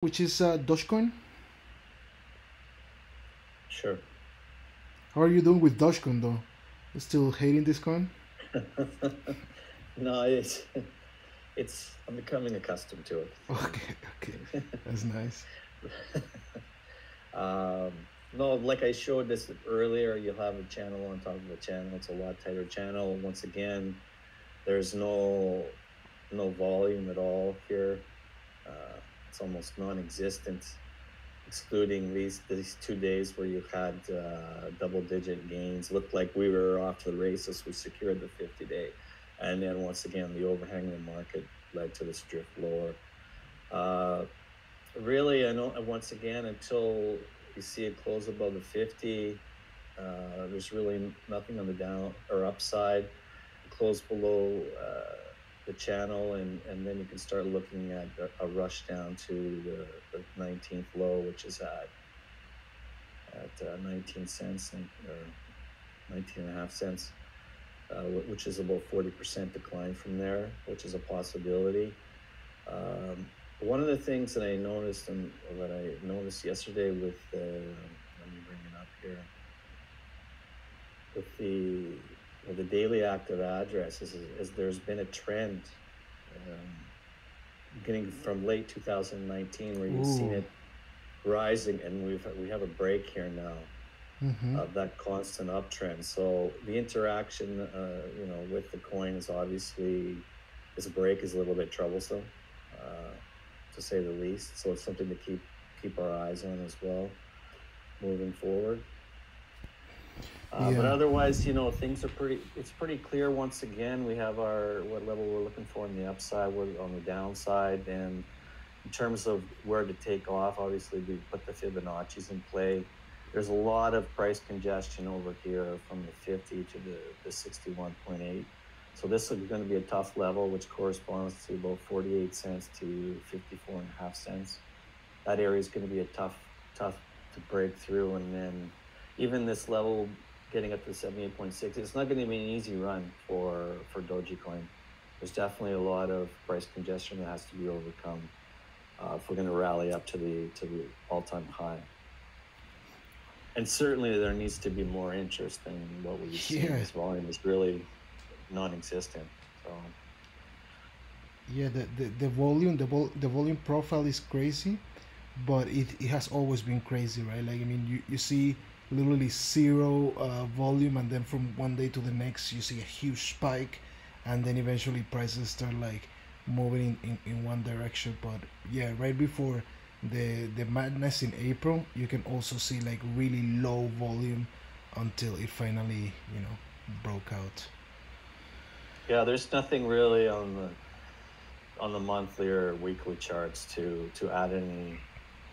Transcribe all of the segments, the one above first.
which is Dogecoin. Sure. How are you doing with Dogecoin though? Still hating this coin? No, it's I'm becoming accustomed to Okay, okay, it. that's nice. um, no, like I showed this earlier, you'll have a channel on top of a channel. It's a lot tighter channel. Once again, there's no volume at all here. It's almost non-existent, excluding these 2 days where you had double-digit gains. Looked like we were off to the races. We secured the 50-day, and then once again the overhang in the market led to this drift lower. Uh, Really, I know once again until you see it close above the 50, there's really nothing on the down or upside. Close below the channel, and then you can start looking at a rush down to the 19th low, which is at 19 cents or 19 and a half cents, which is about 40% decline from there, which is a possibility. Um, One of the things that I noticed and that I noticed yesterday let me bring it up here, with the daily active addresses is there's been a trend um, beginning from late 2019 where you've seen Ooh. it rising, and we have a break here now Mm-hmm. of that constant uptrend. So the interaction, with the coin is obviously this break is a little bit troublesome, uh, to say the least. So it's something to keep our eyes on as well moving forward. But Yeah. otherwise, things are it's pretty clear. Once again, we have what level we're looking for on the upside, what on the downside, and in terms of where to take off, obviously we put the Fibonacci's in play. There's a lot of price congestion over here from the 50 to the 61.8. So this is going to be a tough level, which corresponds to about 48 cents to 54 and a half cents. That area is going to be a tough to break through. And then even this level getting up to 78.6, it's not going to be an easy run for Dogecoin. There's definitely a lot of price congestion that has to be overcome if we're going to rally up to the all-time high. And certainly there needs to be more interest than what we've seen. Yeah. This volume is really non-existent. So Yeah. The volume the volume profile is crazy, but it has always been crazy, right? Like I mean, you see literally zero volume, and then from one day to the next, you see a huge spike, and then eventually prices start like moving in one direction. But yeah, right before the madness in April, you can also see like really low volume until it finally broke out. yeah, there's nothing really on the monthly or weekly charts to add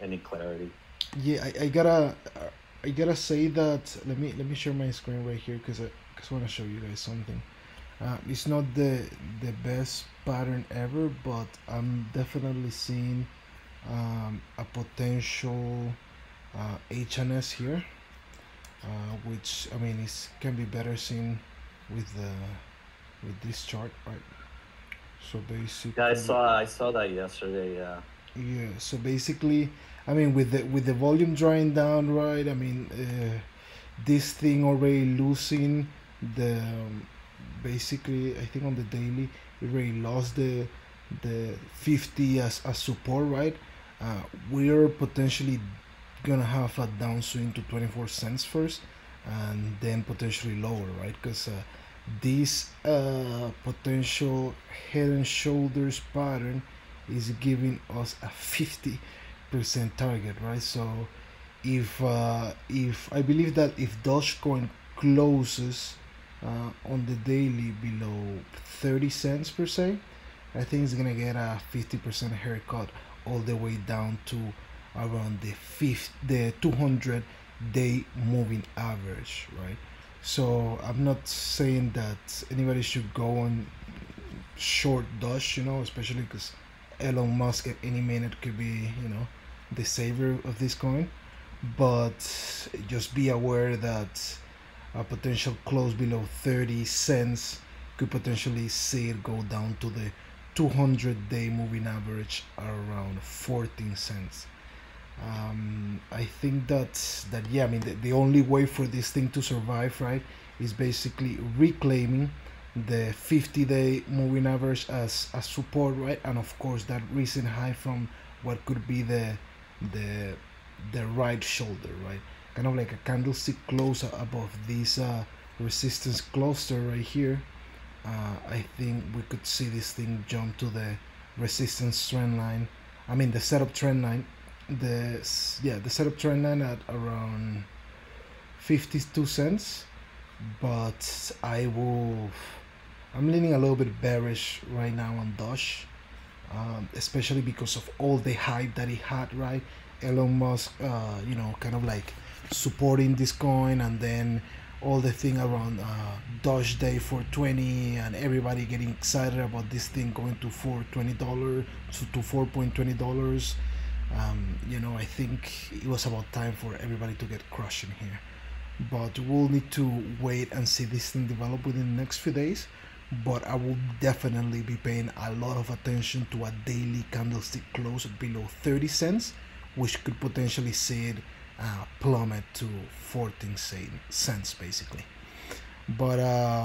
any clarity. Yeah, I gotta say that. Let me share my screen right here because I just want to show you guys something. It's not the best pattern ever, but I'm definitely seeing a potential HNS here, which I mean is can be better seen with the with this chart, right? So Yeah, I basically, saw I saw that yesterday. Yeah, yeah. So basically, I mean with the volume drying down, right? I mean this thing already losing the basically I think on the daily it already lost the 50 as support, right? We're potentially gonna have a downswing to 24 cents first and then potentially lower, right? Because this potential head and shoulders pattern is giving us a 50% target, right? So if I believe that if Dogecoin closes on the daily below 30 cents per se, I think it's gonna get a 50% haircut all the way down to around the 200-day moving average, right? So I'm not saying that anybody should go on short Doge, especially because Elon Musk at any minute could be, the savior of this coin. But just be aware that a potential close below 30 cents could potentially see it go down to the 200-day moving average are around 14 cents. I think that yeah, I mean the only way for this thing to survive, right, is basically reclaiming the 50-day moving average as support, right, and of course that recent high from what could be the the right shoulder, right, kind of like a candlestick close above this resistance cluster right here. I think we could see this thing jump to the resistance trend line. I mean the setup trend line. The setup trend line at around 52 cents, but I'm leaning a little bit bearish right now on Doge, especially because of all the hype that he had, right? Elon Musk, kind of like supporting this coin, and then all the thing around Doge Day 420, and everybody getting excited about this thing going to $4.20 to $4.20. I think it was about time for everybody to get crushed in here. But we'll need to wait and see this thing develop within the next few days. But I will definitely be paying a lot of attention to a daily candlestick close below 30 cents, which could potentially see it plummet to 14 cents basically. But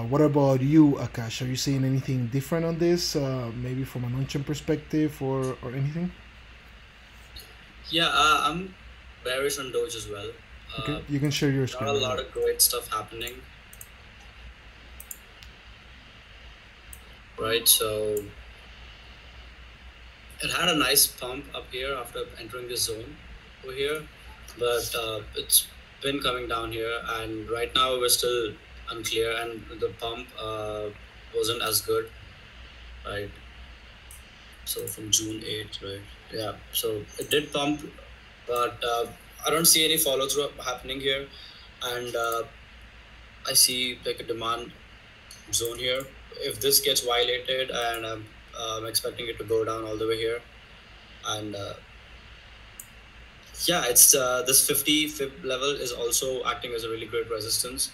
what about you, Akash? Are you seeing anything different on this? Maybe from an on-chain perspective or anything? Yeah, I'm bearish on Doge as well. Okay, you can share your Not screen a right lot now. of great stuff happening, right? So it had a nice pump up here after entering the zone over here, but it's been coming down here, and right now we're still unclear, and the pump wasn't as good, right? So from June 8th, right? Yeah, so it did pump, but I don't see any follow through happening here, and I see like a demand zone here. If this gets violated, and I'm expecting it to go down all the way here, and yeah, it's this 50 fib level is also acting as a really great resistance.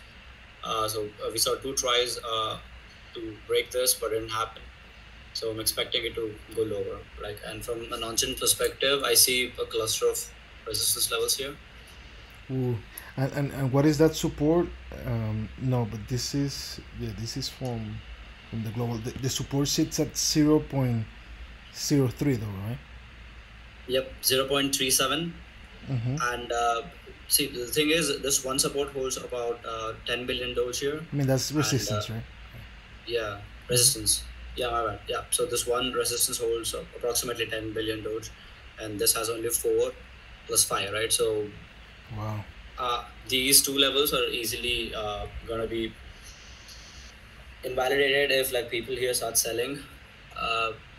So we saw two tries to break this, but it didn't happen. So I'm expecting it to go lower. Like, and from an on-chain perspective, I see a cluster of resistance levels here. Ooh. And what is that support? No, but this is from the global. The support sits at 0.03 though, right? Yep, 0.37. Mm-hmm. And see, the thing is, this one support holds about 10 billion Doge here. I mean that's And resistance, right? yeah, resistance. Yeah, my bad. Yeah, so this one resistance holds approximately 10 billion Doge, and this has only 4 plus 5, right? So Wow. these two levels are easily gonna be invalidated if like people here start selling,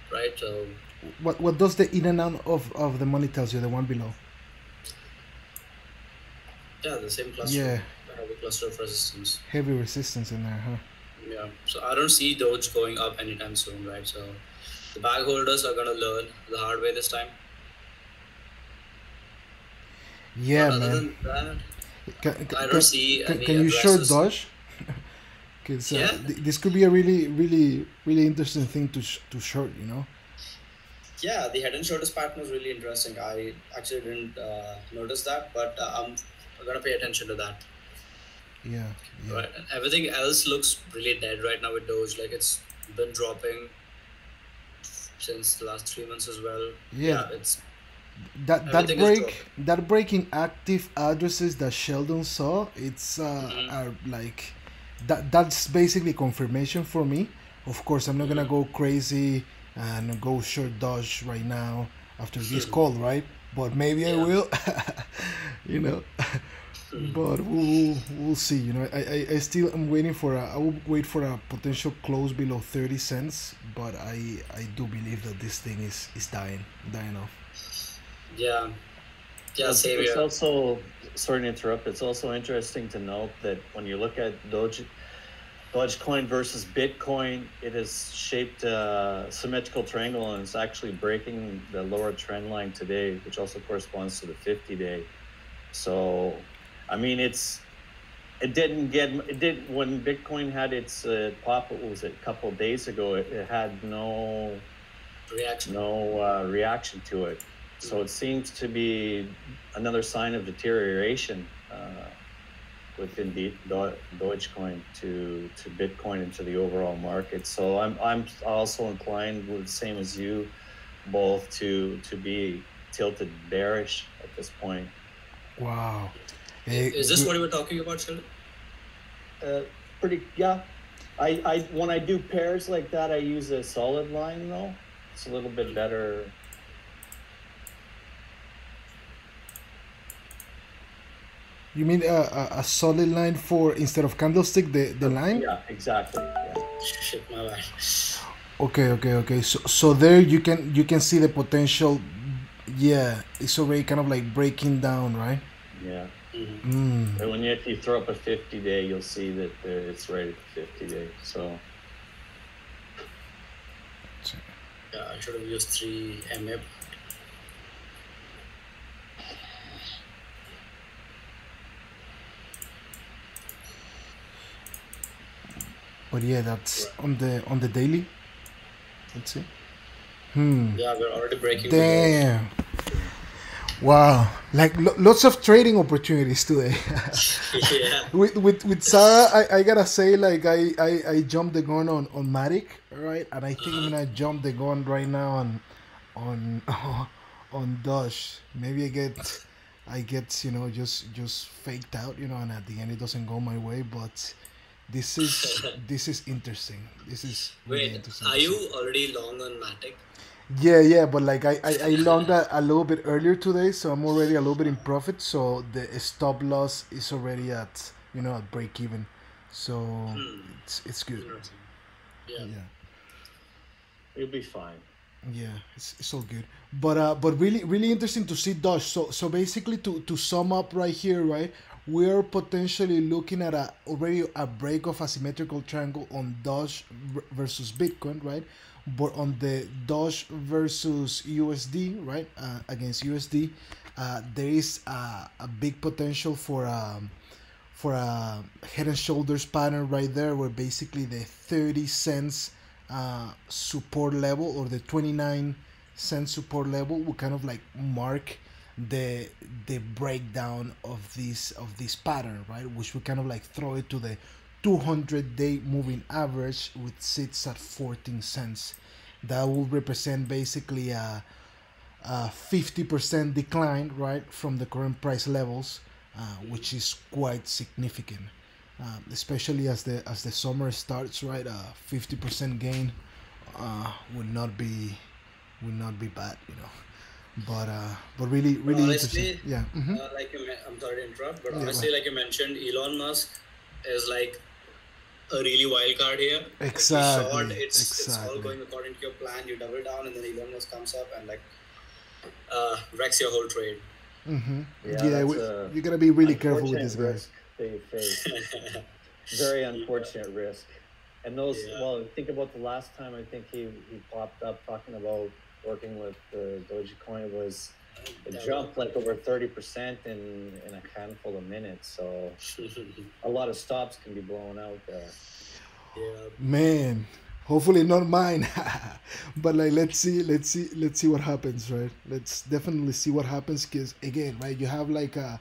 right? So What does the in and out of the money tells you? The one below. yeah, the same cluster, Yeah, the heavy cluster of resistance. heavy resistance in there, huh? Yeah, so I don't see Doge going up anytime soon, right? So the bag holders are gonna learn the hard way this time. Yeah, But other man. than that, Can I don't see can any you short addresses. Doge? Because Yeah, this could be a really interesting thing to short. yeah, the head and shoulders pattern is really interesting. I actually didn't notice that, but I'm gonna pay attention to that. Yeah, yeah, Right, and everything else looks really dead right now with Doge. Like it's been dropping since the last 3 months as well. yeah. Yeah, it's That everything is dropping. breaking active addresses that Sheldon saw, it's Hmm. are like that's basically confirmation for me. Of course, I'm not gonna Hmm. go crazy and go short Dodge right now after this call, right? But maybe I Yeah. will, you know. But we'll see. I still am waiting for I will wait for a potential close below 30 cents. But I do believe that this thing is dying off. Yeah. Yeah, It's, same it's here. also, sorry to interrupt, it's also interesting to note that when you look at Dogecoin versus Bitcoin, it has shaped a symmetrical triangle, and it's actually breaking the lower trend line today, which also corresponds to the 50-day. So, I mean, it did when Bitcoin had its pop. What was it? A couple of days ago, it had no reaction. no reaction to it. So it seems to be another sign of deterioration within the Dogecoin to Bitcoin and to the overall market. So I'm also inclined, with the same as you, both to be tilted bearish at this point. Wow. Is this what you were talking about, Sheldon? Pretty, yeah. I when I do pairs like that, I use a solid line though. It's a little bit better. You mean a solid line for instead of candlestick, the line? Yeah, exactly. Yeah. Shit, my bad. Okay. So there you can see the potential. Yeah, it's already kind of like breaking down, right? Yeah. Mm-hmm. But when you throw up a 50-day, you'll see that it's right at the 50-day. So Yeah, I should have used 3 MA. But yeah, that's on the daily. Let's see. Yeah, we're already breaking Damn. Wow, like lots of trading opportunities today. Yeah. with Sarah, I gotta say, like I jumped the gun on Matic, right? And I think I'm gonna jump the gun right now on on Doge. Maybe I get just faked out, and at the end it doesn't go my way. But this is interesting. This is really Wait, interesting. are you already long on Matic? Yeah, but like I longed a little bit earlier today, so I'm already a little bit in profit. So the stop loss is already at at break even, so it's good. Interesting. Yeah. Yeah, you'll be fine. yeah, it's all good. But really interesting to see Doge. So basically to sum up right here, right, we're potentially looking at already a break of asymmetrical triangle on Doge versus Bitcoin, right? But on the Doge versus USD, right, against USD, there is a big potential for a head and shoulders pattern right there, where basically the 30 cents support level or the 29-cent support level will kind of like mark the breakdown of this pattern, right, which we kind of like throw it to the 200-day moving average, which sits at 14 cents. That will represent basically a 50% decline, right, from the current price levels, which is quite significant, especially as the summer starts, right. 50% gain would not be bad, but really Honestly, interesting. Yeah. like I'm sorry to interrupt, but Yeah, honestly, go like you mentioned, Elon Musk is like a really wild card here. Exactly. Like you short, it's all Exactly. going according to your plan. You double down, and then Elon Musk comes up and like wrecks your whole trade. Yeah, you gotta be really careful with unfortunate this guy. risk they face. Very unfortunate risk. And those, Yeah. well, think about the last time I think he popped up talking about working with the Dogecoin. It was it jumped like over 30% in a handful of minutes. So a lot of stops can be blown out there. Yeah. Man, hopefully not mine. But like let's see what happens, right? Let's definitely see what happens, because again, right, you have like a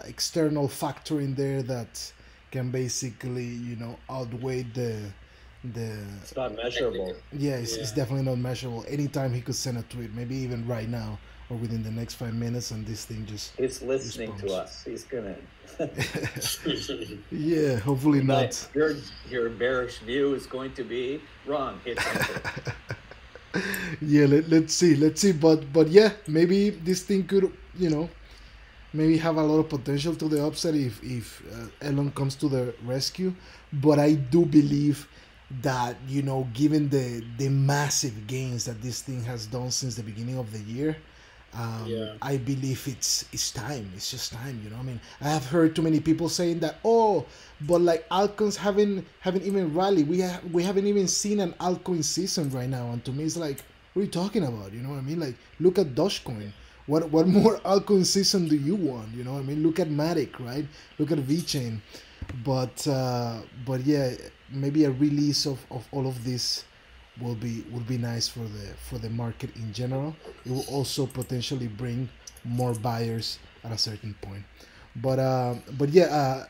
external factor in there that can basically outweigh the It's not measurable. yeah, it's Yeah. definitely not measurable. Anytime he could send a tweet, maybe even right now or within the next 5 minutes, and this thing just He's listening to responds. us. He's gonna. Yeah, hopefully not. Your bearish view is going to be wrong. Hit enter. Yeah, let's see, but yeah, maybe this thing could maybe have a lot of potential to the upside if Elon comes to the rescue. But I do believe that given the massive gains that this thing has done since the beginning of the year, Yeah. I believe it's time. It's just time. I mean, I have heard too many people saying that, oh, but like altcoins haven't even rallied. We haven't even seen an altcoin season right now. And to me, it's like, what are you talking about? You know what I mean? Like, look at Dogecoin. What more altcoin season do you want? You know what I mean? Look at Matic, right? Look at VeChain. But yeah, maybe a release of all of this will be nice for the market in general. It will also potentially bring more buyers at a certain point. But yeah,